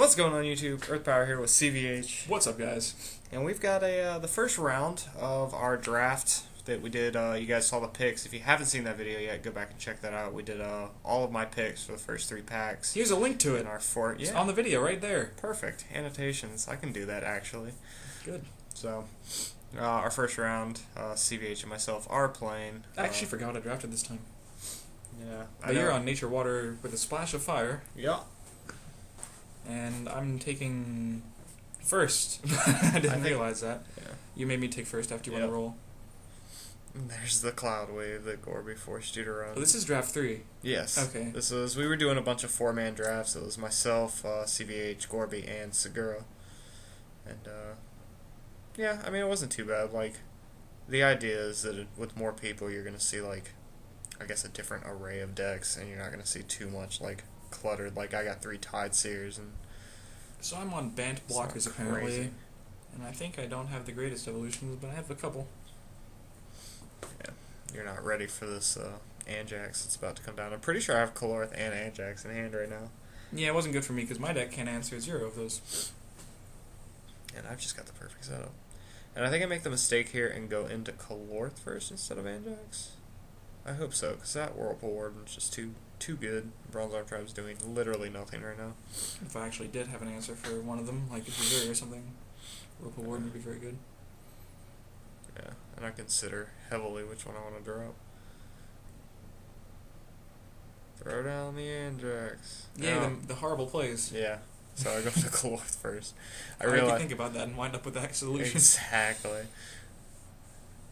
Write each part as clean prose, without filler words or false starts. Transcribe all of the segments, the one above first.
What's going on YouTube? EarthP0w3R here with CVH. What's up, guys? And we've got the first round of our draft that we did. You guys saw the picks. If you haven't seen that video yet, go back and check that out. We did all of my picks for the first 3 packs. Here's a link to it. In our four, It's on the video right there. Perfect. Annotations. I can do that, actually. Good. So, our first round, CVH and myself are playing. I actually forgot I drafted this time. Yeah. But you're on Nature Water with a splash of fire. Yeah. And I'm taking first. I didn't realize that. Yeah. You made me take first after you won the roll. There's the cloud wave that Gorby forced you to run. Oh, this is draft 3. Yes. Okay. We were doing a bunch of 4-man drafts. It was myself, CVH, Gorby, and Segura. And, yeah, I mean, it wasn't too bad. Like, the idea is that with more people, you're going to see, like, I guess a different array of decks, and you're not going to see too much, like, cluttered. Like, I got 3 Tide Seers, and... So I'm on Bant blockers, apparently. And I think I don't have the greatest evolutions, but I have a couple. Yeah, you're not ready for this, Anjax that's about to come down. I'm pretty sure I have Calorth and Anjax in hand right now. Yeah, it wasn't good for me, because my deck can't answer 0 of those. And I've just got the perfect setup. And I think I make the mistake here and go into Calorth first instead of Anjax. I hope so, because that Whirlpool Warden is just too good. Bronze Arm Tribe's doing literally nothing right now. If I actually did have an answer for one of them, like a Missouri or something, Whirlpool Warden would be very good. Yeah, and I consider heavily which one I want to drop. Throw down the Anjax. Yeah, the horrible plays. Yeah, so I go to Calorth first. I realized think about that and wind up with that solution. Exactly.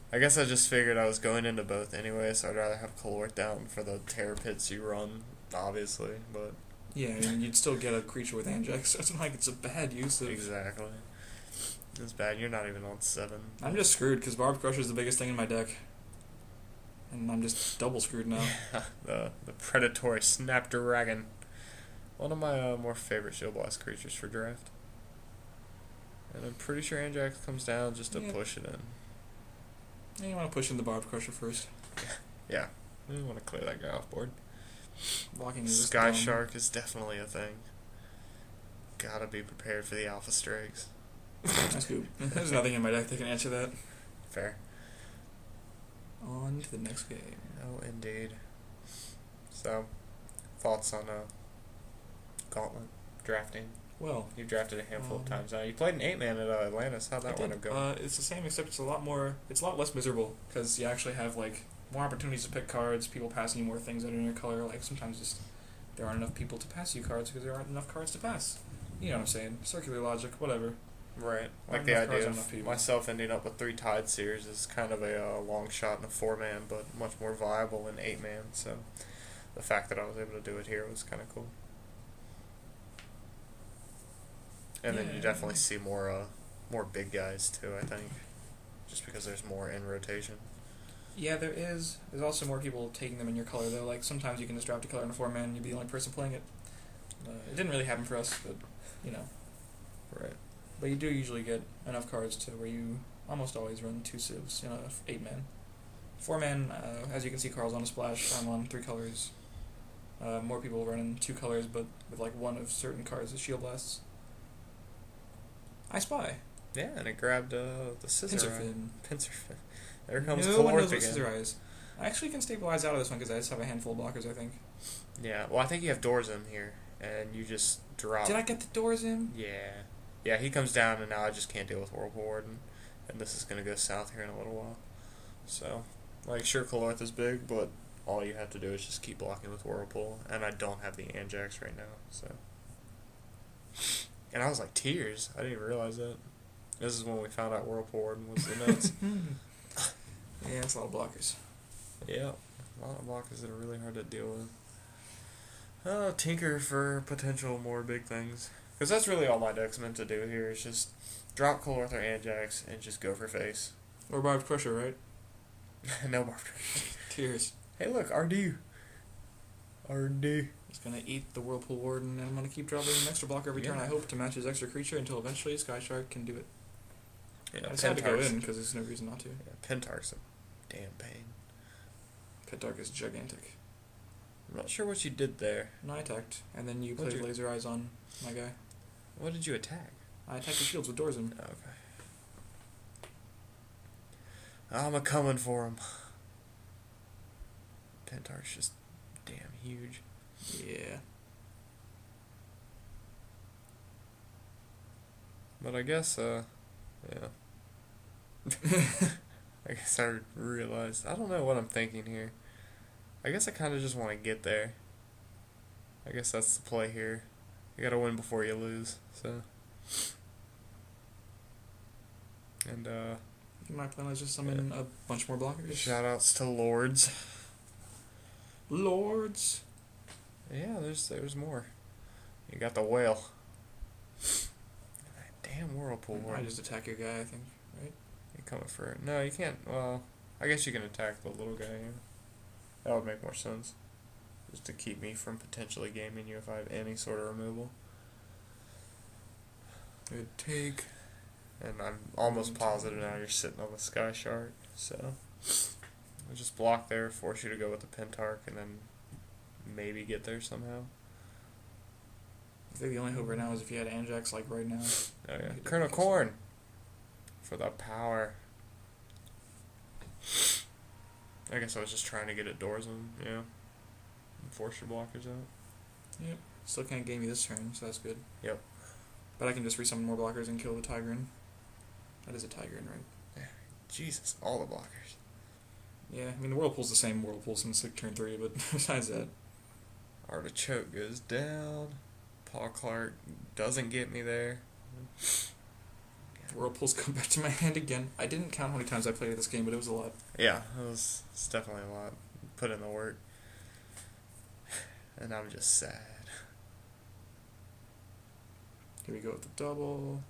I guess I just figured I was going into both anyway, so I'd rather have Calorth down for the terror pits you run, obviously, but... Yeah, I mean, you'd still get a creature with Anjax, so it's not like it's a bad use of... Exactly. It's bad, you're not even on 7. I'm just screwed, because Barb Crusher's the biggest thing in my deck. And I'm just double screwed now. the Predatory Snapdragon. One of my more favorite Shield Blast creatures for draft. And I'm pretty sure Anjax comes down just to push it in. Yeah, you want to push in the Barb Crusher first. Yeah, we want to clear that guy off board. Blocking is Sky Shark is definitely a thing. Gotta be prepared for the Alpha Strikes. That's good. There's nothing in my deck that can answer that. Fair. On to the next game. Oh, indeed. So, thoughts on Gauntlet drafting? Well, you drafted a handful of times now. You played an 8-man at Atlantis. How'd that wind up going? It's the same, except it's a lot less miserable, because you actually have, like, more opportunities to pick cards, people passing you more things that are in your color. Like, sometimes just there aren't enough people to pass you cards because there aren't enough cards to pass. You know what I'm saying? Circular logic, whatever. Right. Like the idea of myself ending up with 3 Tide Seers is kind of a long shot in a 4-man, but much more viable in 8-man, so the fact that I was able to do it here was kind of cool. And then you definitely see more big guys too, I think, just because there's more in rotation. Yeah, there is. There's also more people taking them in your color, though. Like, sometimes you can just draft a color in a 4-man and you'd be the only person playing it. It didn't really happen for us, but, you know. Right. But you do usually get enough cards to where you almost always run 2 civs in a 8-man. 4-man, as you can see, Carl's on a splash. I'm on 3 colors. More people run in 2 colors, but with, like, one of certain cards as Shield Blasts. I Spy. Yeah, and it grabbed the Scissor Pincerfin. There comes No one knows Calorth what again. Scissor Eyes. I actually can stabilize out of this one because I just have a handful of blockers, I think. Yeah, well, I think you have Doors in here, and you just drop... Did I get the Doors in? Yeah. Yeah, he comes down, and now I just can't deal with Whirlpool Warden, and this is going to go south here in a little while. So, like, sure, Calorth is big, but all you have to do is just keep blocking with Whirlpool, and I don't have the Anjax right now, so... And I was like, tears. I didn't even realize that. This is when we found out Whirlpool Warden was the nuts. Yeah, it's a lot of blockers. Yeah, a lot of blockers that are really hard to deal with. Tinker for potential more big things. Because that's really all my deck's meant to do here, is just drop Calorth or Anjax and just go for face. Or Barbed Crusher, right? No Barbed Crusher. Tears. Hey look, RD. RD. He's going to eat the Whirlpool Warden, and I'm going to keep dropping an extra blocker every turn, I hope, to match his extra creature until eventually Sky Shark can do it. Yeah, I just had to go in because there's no reason not to. Yeah, Pentark's a damn pain. Pentark is gigantic. I'm not sure what you did there. No, I attacked, and then you played Laser Eyes on my guy. What did you attack? I attacked the shields with doors in. Okay. I'm a coming for him. Pentark's just damn huge. Yeah. But I guess, yeah. I guess I realized, I don't know what I'm thinking here. I guess I kind of just want to get there. I guess that's the play here. You gotta win before you lose, so. And, My plan is just summon a bunch more blockers. shoutouts to Lords. Lords! Yeah, there's more. You got the whale. Damn whirlpool. I just attack your guy, I think, right? You coming for it? No, you can't. Well, I guess you can attack the little guy. Yeah. That would make more sense. Just to keep me from potentially gaming you if I have any sort of removal. Good take. And I'm almost positive now you're sitting on the Sky Shark. So I'll just block there, force you to go with the Pentark, and then maybe get there somehow. I think the only hope right now is if you had Anjax like right now. Oh yeah, Kernel Corn for the power. I guess I was just trying to get it doors in, and force your blockers out. Yep. Still can't game you this turn, so that's good. Yep. But I can just resummon more blockers and kill the Tigrin. That is a Tigrin, right? Yeah. Jesus, all the blockers. Yeah, I mean the Whirlpool's the same Whirlpool since turn 3, but besides that. Artichoke goes down. Paul Clark doesn't get me there. Whirlpools come back to my hand again. I didn't count how many times I played this game, but it was a lot. Yeah, it's definitely a lot. Put in the work. And I'm just sad. Here we go with the double.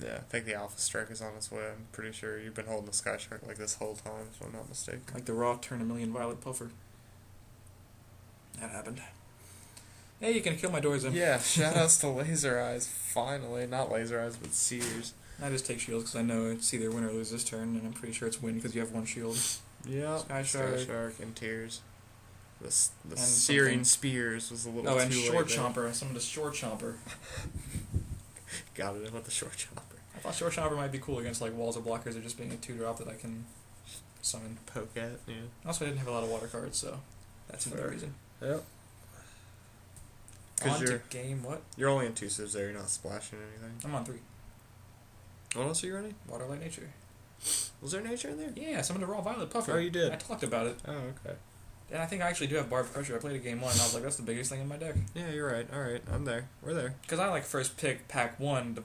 Yeah, I think the Alpha Strike is on its way. I'm pretty sure you've been holding the Sky Shark like this whole time, if I'm not mistaken. Like the raw turn a million Violet Puffer. That happened. Hey, you can kill my doors in. Yeah, shoutouts to Laser Eyes, finally. Not Laser Eyes, but Sears. I just take shields because I know it's either win or lose this turn, and I'm pretty sure it's win because you have one shield. Yeah, Sky Shark and Tears. The and Searing Spears was a little too and Short late Chomper. I summoned a Short Chomper. Got it in with the Short Chomper. I thought Short Chomper might be cool against like walls of blockers or just being a 2-drop that I can summon. Poke at, yeah. Also, I didn't have a lot of water cards, so that's another reason. Yep. On to game what? You're only in 2 civs there, you're not splashing anything. I'm on 3. What else are you running? Water, Light, Nature. Was there nature in there? Yeah, I summoned a raw Violet Puffer. Oh, you did? I talked about it. Oh, okay. And I think I actually do have Barbed Crusher. I played a game 1 and I was like, that's the biggest thing in my deck. Yeah, you're right. Alright, I'm there. We're there. Because I like first pick pack 1 the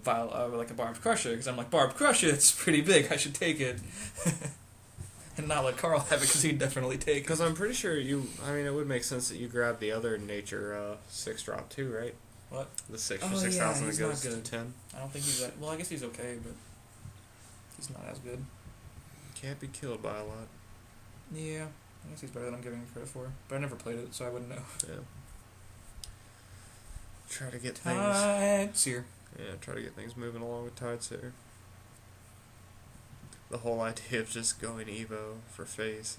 like a Barbed Crusher because I'm like, Barbed Crusher, it's pretty big, I should take it. And not let Carl have it because he'd definitely take it. Because I'm pretty sure it would make sense that you grab the other nature 6-drop too, right? What? The 6 for 6,000 that goes to 10. I don't think he's that. Well, I guess he's okay, but he's not as good. Can't be killed by a lot. Yeah, I guess he's better than I'm giving him credit for. But I never played it, so I wouldn't know. Yeah. Try to get Tideseer. Yeah, try to get things moving along with Tideseer. The whole idea of just going Evo for face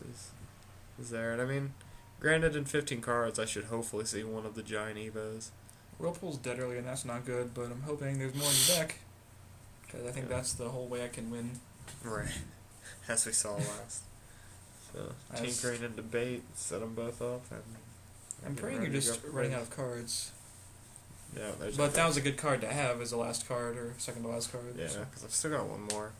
is there. And I mean, granted in 15 cards I should hopefully see one of the giant Evos. Whirlpool's dead early and that's not good, but I'm hoping there's more in the deck. Because I think that's the whole way I can win. Right. As we saw last. So, tinkering and debate, set them both up. And I'm praying you're just running out of cards. Yeah, but that was a good card to have as the last card or second to last card. Yeah, because I've still got one more.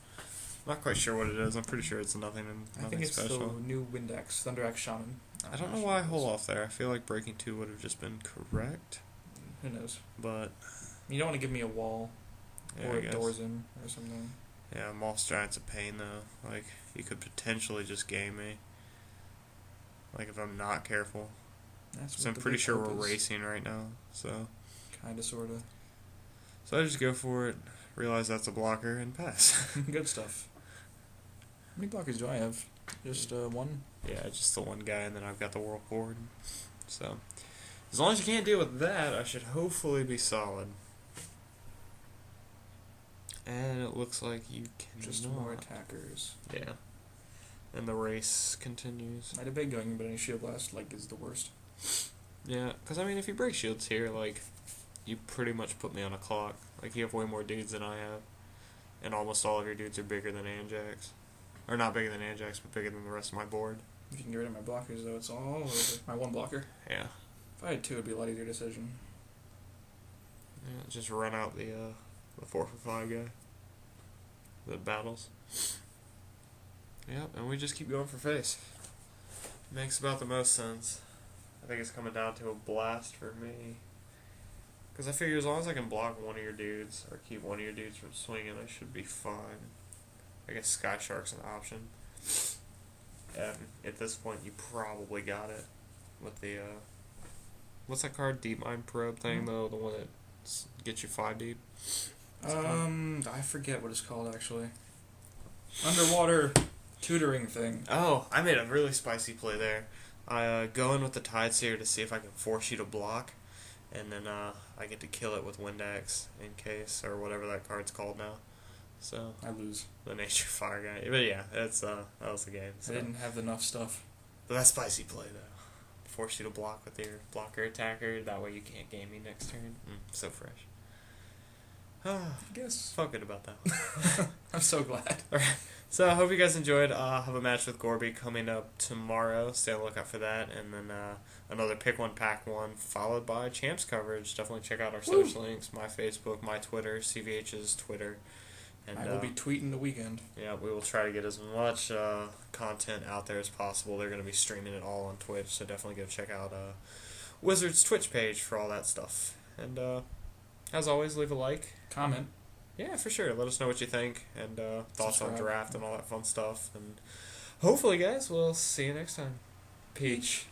Not quite sure what it is. I'm pretty sure it's nothing special. I think it's the new Windex, Thunderaxe Shaman. I don't know why I hold off there. I feel like breaking 2 would have just been correct. Who knows? But you don't want to give me a wall or doors in or something. Yeah, Moss Giant's a pain though. Like, you could potentially just game me. Like, if I'm not careful. So I'm pretty sure we're racing right now, so. Kinda, sorta. So I just go for it, realize that's a blocker, and pass. Good stuff. How many blockers do I have? Just 1? Yeah, just the one guy, and then I've got the Whirlpool. So, as long as you can't deal with that, I should hopefully be solid. And it looks like you can just more attackers. Yeah. And the race continues. I debate going, but any shield blast like is the worst. Yeah, because I mean, if you break shields here, like, you pretty much put me on a clock. Like, you have way more dudes than I have. And almost all of your dudes are bigger than Anjax. Or not bigger than Anjax, but bigger than the rest of my board. If you can get rid of my blockers, though, it's all over. My one blocker. Yeah. If I had two, it'd be a lot easier decision. Yeah, just run out the 4-for-5 guy. The battles. Yep, and we just keep going for face. Makes about the most sense. I think it's coming down to a blast for me. Because I figure as long as I can block one of your dudes, or keep one of your dudes from swinging, I should be fine. I guess Sky Shark's an option. And at this point, you probably got it. With the, what's that card? Deep Mind Probe thing, though? The one that gets you 5 deep? I forget what it's called, actually. Underwater tutoring thing. Oh, I made a really spicy play there. I go in with the Tideseer to see if I can force you to block, and then I get to kill it with Windex in case, or whatever that card's called now. So I lose. The Nature Fire guy. But yeah, that's that was the game. So. I didn't have enough stuff. But that's spicy play though. Force you to block with your blocker attacker. That way you can't game me next turn. So fresh. I guess. Felt good about that. I'm so glad. Alright. So I hope you guys enjoyed. Have a match with Gorby coming up tomorrow. Stay on the lookout for that. And then another Pick 1, Pack 1, followed by Champs coverage. Definitely check out our social links, my Facebook, my Twitter, CVH's Twitter. And, I will be tweeting the weekend. Yeah, we will try to get as much content out there as possible. They're going to be streaming it all on Twitch, so definitely go check out Wizard's Twitch page for all that stuff. And as always, leave a like. Comment. Yeah, for sure. Let us know what you think and thoughts on Subscribe. draft and all that fun stuff. And hopefully, guys, we'll see you next time. Peach.